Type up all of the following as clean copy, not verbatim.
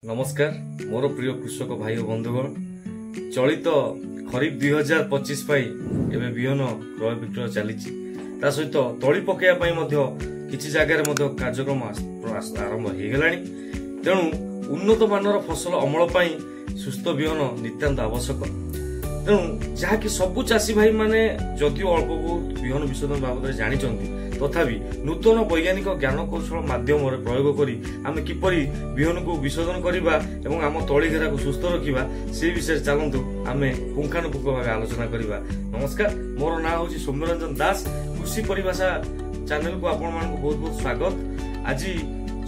नमस्कार मोर प्रिय कृषक भाई और बंधुगण चलित खरीफ 2025 एवं बिहन क्रय विक्रय चली सहित तली पकड़ा किसी जगार कार्यक्रम आरंभ हो गला तेणु उन्नत मानर फसल अमल सुस्थ बिहन नितांत आवश्यक तेणु जहाँकि सबु चाषी भाई माने जदियो अल्प बहुत बिहन विशोधन बाबद जानी तथापि नूतन वैज्ञानिक ज्ञान कौशल माध्यम प्रयोग करी आमे किपरि बिहन को विशोधन करबा एवं आम तली घेरा को सुस्थ रखिबा से विषय चलतु आमे पुंखानुपुंख भाव आलोचना करबा। नमस्कार मोर ना होची सौम्यरंजन दास कृषि परिभाषा चैनल को आपण मान को बहुत बहुत स्वागत। आज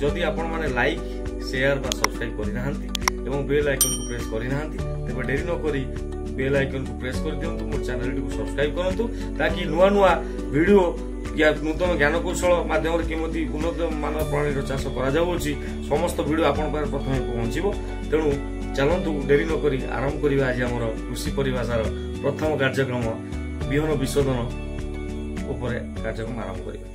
जदि आपण माने लाइक शेयर बा सब्सक्राइब करि नाहंती एवं बेल आइकन को प्रेस करि नाहंती तेबे डेरी न करी बेल आइकन को प्रेस कर दियंतु मोर चैनल को सब्सक्राइब करंतु ताकि नुआ नुआ वीडियो या नूतन ज्ञान कौशल माध्यम केमती उन्नत मान प्रणाली चाष कर समस्त वीडियो आपण प्रथम पहुंचो तेणु चलतु डेरी नक आरंभ करवा आज आम कृषि परिभाषार प्रथम कार्यक्रम बिहन विशोधन उपर कार्यक्रम आरंभ करवा।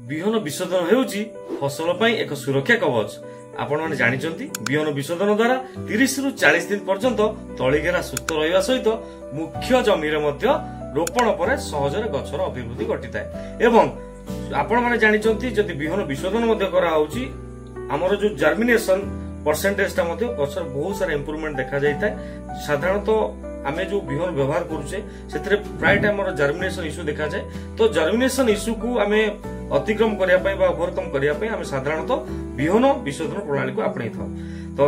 बिहन विशोधन हेउची फसल पई एक सुरक्षा कवच। आपण माने जानिचंती बिहन विशोधन द्वारा 30 रु 40 दिन पर्यंत तली घेरा सुस्थ रहिबा सहित मुख्य जमी रे मध्य रोपण पर सहजरे गछर अभिवृद्धि घटिताय एवं आपण माने जानिचंती जदि बिहन विशोधन मध्य करा होउची हमर जो जर्मिनेशन परसेंटेज ता मध्य गछर बहुत सारा इंप्रूवमेंट देखा जायताय। साधारणतः आमे जो बिहन व्यवहार करूचे सेतरे प्राय टाइम जर्मिनेशन इश्यू देखा जाए तो जर्मिनेशन इश्यू को आमे अतिक्रम करिया पई बा ओवरकम करिया पई आमे साधारणतः बिहन विशोधन प्रणाली को आपणै थाउ। तो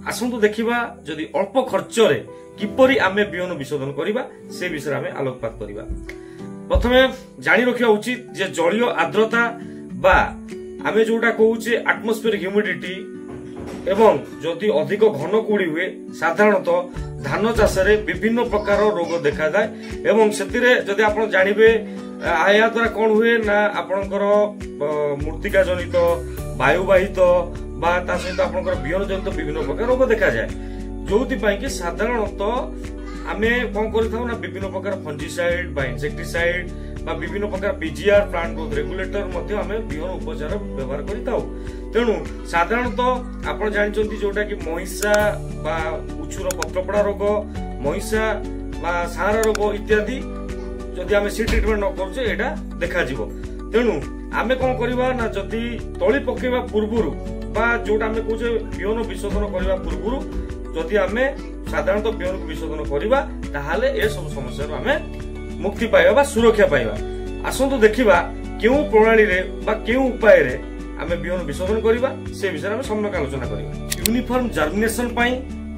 आसंतु देखिबा जदि अल्प खर्च रे किपरि आमे बिहन विशोधन करिबा से विषय आमे आलोकपात करिबा। प्रथमे जानि रखिया उचित जे जलीय आर्द्रता बा आमे जोटा कहूचे एटमॉस्फेरिक ह्यूमिडिटी एवं जदि अधिक घन कुड़ी हुए साधारणतः धान चाष विभिन्न प्रकार रोग देखा जाए एवं से जदि आप जानवे या द्वारा कौन हुए ना आपणकर मृत्तिका जनित वायुवाहित बा ता सहित आपणकर बिहन जनित विभिन्न प्रकार रोग देखा जाए जो कि साधारणतः आमे कौन करिथाउ ना विभिन्न प्रकार फंजीसाइड बा इंसेक्टिसाइड बा विभिन्न प्रकार पीजीआर प्लांट ग्रोथ रेगुलेटर मध्ये आमे बिहन उपचार व्यवहार करिथाउ। तेणु साधारणतः आपण जानिचंती जोटा कि महिषा बा उछुर पत्रपड़ा रोग महिषा बा सारा रोग इत्यादि जदि आमे सी ट्रीटमेंट न करूचे एटा देखा जिवो। तेणु आमे कोन करबा ना जदि तळी पकेबा पूर्वरु बा जोटा आमे कहूचे बिहन विशोधन करबा पूर्वरु जदि आमे साधारणतः बिहन को विशोधन करबा ताहाले ए सब समस्या रो आमे मुक्ति पाइबा बा सुरक्षा पाइबा। आसंतु देखिबा केउ प्रणाली रे बा केउ उपाय रे आमे बिहन विशोधन करिबा से विषय आमे सम्यक आलोचना करिबा। यूनिफॉर्म जर्मिनेशन पई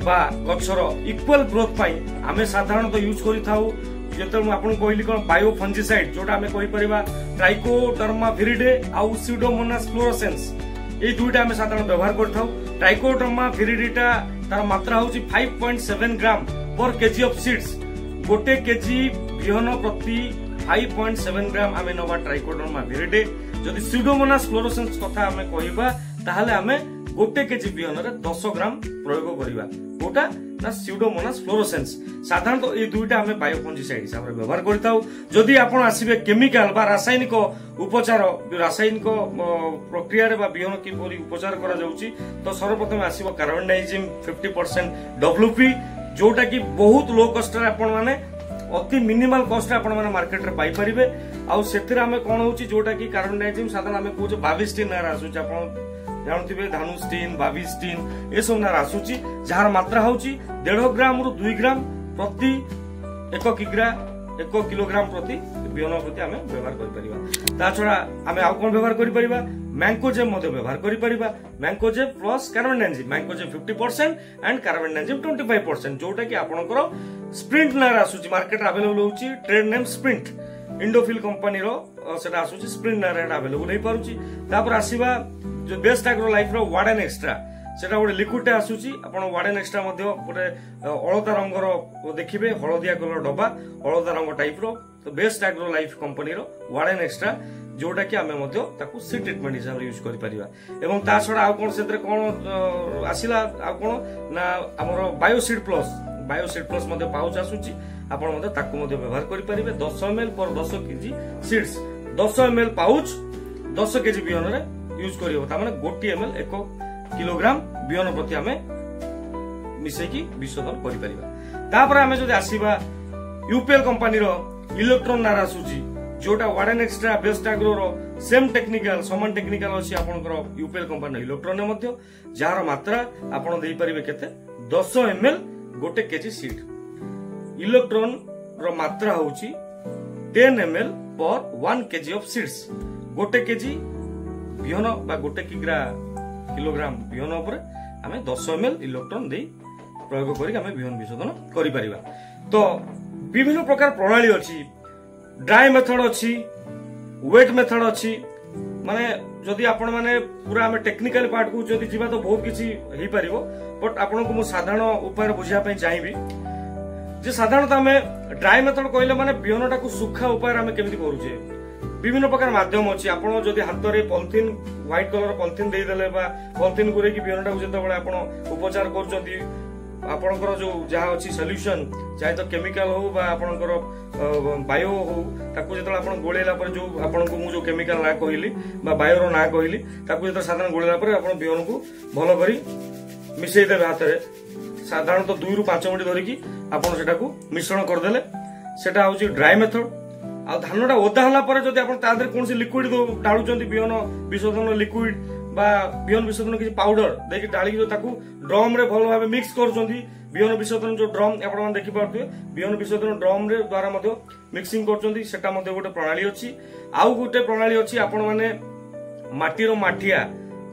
बा गछर इक्वल ग्रोथ पई आमे साधारणतः यूज करिथाउ जेतल मु आपन कहली कोन बायो फंजीसाइड जोटा आमे कहि परिबा ट्राइकोडर्मा विरिडे आ स्यूडोमोनास फ्लोरोसेंस ए दुइटा आमे साधारण व्यवहार करथाउ। ट्राइकोडर्मा विरिडेटा तार मात्रा होची 5.7 ग्राम पर केजी ऑफ सीड्स गोटे केजी बिहन प्रति 5.7 ग्राम आमे नवा ट्राइकोडर्मा विरिडे। जदि स्यूडोमोनास फ्लोरोसेंस कथा आमे कहिबा ताहाले आमे गोटे केजी बिहन रे 10 ग्राम प्रयोग करिबा कोटा ना स्यूडोमोनास फ्लोरोसेंस। साधारणतः ए दुइटा आमे बायोफंजीसाइड हिसाब रे व्यवहार करताउ। जदि आपण आसीबे केमिकल बा रासायनिक उपचार रासायनिक प्रक्रिया रे बा बिहन किपरि उपचार करा जाउची तो सर्वप्रथम आसीबो कार्बनडाइजिम 50% डब्ल्यूपी जोटा कि बहुत लो कॉस्ट रे आपण माने अति मिनिमल कॉस्ट रे आपण माने मार्केट रे पाई परिबे। आ सेथिरा हमें कोन होची जोटा कि कार्बनडाइजिम साधारण हमें कहूचे बाविस्टिन नार आसुची आपण जानथिबे धानुस्टिन बाविस्टिन ए सब नार आसुची जहार मात्रा होची 1.5 ग्राम रु 2 ग्राम प्रति 1 किलोग्राम प्रति बिहन प्रति हमें व्यवहार करि परिबा। ता छडा हमें आ कोन व्यवहार करि परिबा मैंकोजेब मध्ये व्यवहार करि परिबा। Mancozeb plus carbendazim mancozeb 50% and carbendazim 25% जोटा कि आपनकर स्प्रिंट नार आसुची मार्केट अवेलेबल होची trade name Sprint Indofil company रो सेटा आसुची स्प्रिंट नार अवेलेबल हे पारुची। तापर आसीबा जो बेस्ट एग्रो लाइफ रो वार्डन एक्स्ट्रा सेटा गोटे लिक्विड आसूची आपण वार्डन एक्स्ट्रा मध्ये गोटे अलता रंगर देखिबे हळदिया कलर डब्बा हळदा रंग टाइप रो तो बेस्ट एग्रो लाइफ कंपनी रो वार्डेन एक्स्ट्रा जोटा कि आमे मध्य ताकू सीड ट्रीटमेंट हिसाब रे यूज करि परिबा एवं ता छडा आ कोन सेतरे कोन आसिला आ कोन ना हमर बायोसीड प्लस मध्य पाउच आसुची आपण मध्य ताकू मध्य व्यवहार करि परिबे 10 ml पर 10 KG seeds 10 ml pouch 10 KG बिहन रे यूज करियो ता माने 1 ml 1 किलोग्राम बिहन प्रति आमे मिसे की विशोधन करि परिबा तापर आमे जदि आसीबा यूपीएल कंपनी रो इलेक्ट्रॉन नारा आसुची जोटा वार्डेन एक्स्ट्रा बेस्ट एग्रो रो सेम टेक्निकल समान टेक्निकल अछि आपनकर यूपीएल कंपनी इलेक्ट्रॉन ने मध्य जार मात्रा आपण देई परिबे केते 10 ml 1 केजी सीड इलेक्ट्रॉन रो मात्रा होची 10 ml पर 1 केजी ऑफ सीड्स 1 केजी बिहन बा 1 किलोग्राम बिहन ऊपर आमे 10 ml इलेक्ट्रॉन दे प्रयोग करी आमे बिहन विशोधन करि परिबा तो विभिन्न प्रकार प्रणाली अछि ड्राई मेथड अछि वेट मेथड अछि माने जदि आपण माने पूरा आमे टेक्निकल पार्ट को जदि जीवा तो बहुत किछि हेई परिबो बट आपण को मु साधारण उपाय बुझिया पई चाहिबी जे साधारणत आमे ड्राई मेथड कहले माने बिहनटा को सुखा उपाय आमे केमिति करूचे विभिन्न प्रकार माध्यम अछि आपण जदि हाथ रे पॉलिथिन व्हाइट कलर पॉलिथिन देई देले बा पॉलिथिन गुरे की बिहनटा को जते बळे आपण उपचार करचंती आपणकर जो जहाँ अच्छी सल्यूशन चाहे तो केमिकल हो बा आपणकर बायो हो ताकू जतले आपण गोळेला पर जो आपण को मु जो केमिकल ना कहली बा बायो रो ना कहली ताकू जतले साधारण गोळेला पर आपण बिहन को भलो करी मिसई देबे हाथ रे साधारण तो 2 रु 5 मिनिट धरि की आपण सेटा को मिश्रण कर देले सेटा होची ड्राई मेथड आ धानटा ओदा हला पर जदि आपण तादरे कोनसी लिक्विड डाळुचंती बिहन विशोधन लिक्विड बा बिहन विशोधन किछि पाउडर देखि डाली जो ताकू ड्रम रे भलो भाबे मिक्स करचंती बिहन विशोधन जो ड्रम आपण मान देखि पारथुए बिहन विशोधन ड्रम रे द्वारा मध्य मिक्सिंग करचंती सेटा मध्य गोटे प्रणाली अछि आउ गोटे प्रणाली अछि आपण माने माटी रो माठिया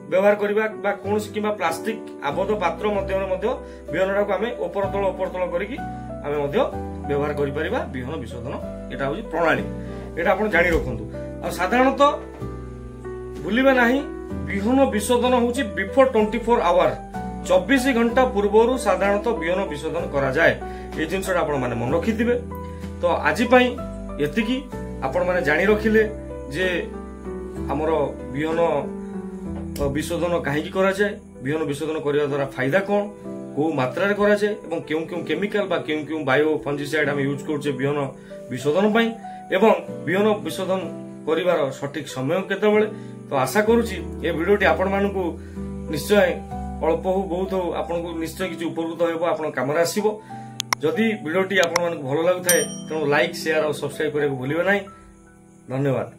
व्यवहार करबा बा कोनसी किबा प्लास्टिक आबद्ध पात्र मध्य बिहनटा को आमे ऊपर तळ करिकि आमे मध्य व्यवहार करि परिबा बिहन विशोधन एटा होछि प्रणाली एटा आपण जानि रखंतु आ साधारणत भूलिबा नाही बिहन विशोधन होची बिफोर 24 आवर 24 घंटा पूर्वरु साधारणतः बिहन विशोधन करा जाए ए जिनसटा आपण माने मन रखिथिबे तो आजि पई एतिकी आपण माने जानि रखिले जे हमरो बिहन विशोधन काहे की करा जाए बिहन विशोधन करिया द्वारा फायदा कोन को मात्रा रे करा जाए एवं केउ केउ केमिकल बा केउ केउ बायो फंजिसाइड हम यूज करछे बिहन विशोधन पई एवं बिहन विशोधन करिवार सठिक समय केते बेले तो आशा करूची ए भिडियोटी आपण मानकू निश्चय अल्प हो बहुत हो आपण को निश्चय किछि उपकृत हेबो आपण कामरा आसीबो जदि भिडियोटी आपण मानकू भलो लागुथाय त लाइक शेयर और सब्सक्राइब करे को भूलिबे नाही धन्यवाद।